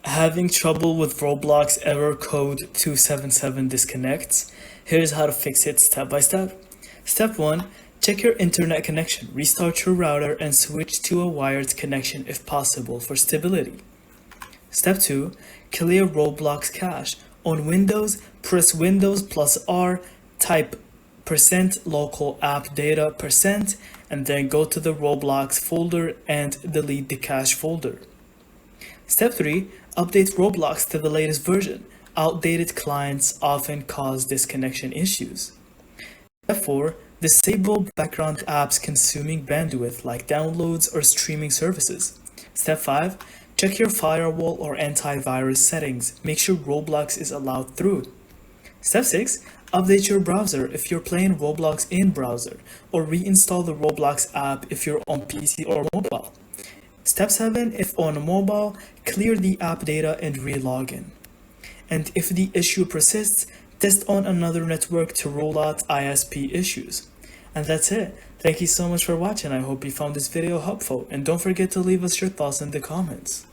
Having trouble with Roblox Error Code 277 disconnects? Here's how to fix it step by step. Step 1. Check your internet connection. Restart your router and switch to a wired connection if possible for stability. Step 2. Clear Roblox cache. On Windows, press Windows plus R, type %local app data %, and then go to the Roblox folder and delete the cache folder. Step 3. Update Roblox to the latest version. Outdated clients often cause disconnection issues. Step 4. Disable background apps consuming bandwidth like downloads or streaming services. Step 5. Check your firewall or antivirus settings. Make sure Roblox is allowed through. Step 6. Update your browser if you're playing Roblox in browser, or reinstall the Roblox app if you're on PC or mobile. Step 7. If on mobile, clear the app data and re-login. And if the issue persists, test on another network to rule out ISP issues. And that's it. Thank you so much for watching. I hope you found this video helpful, and don't forget to leave us your thoughts in the comments.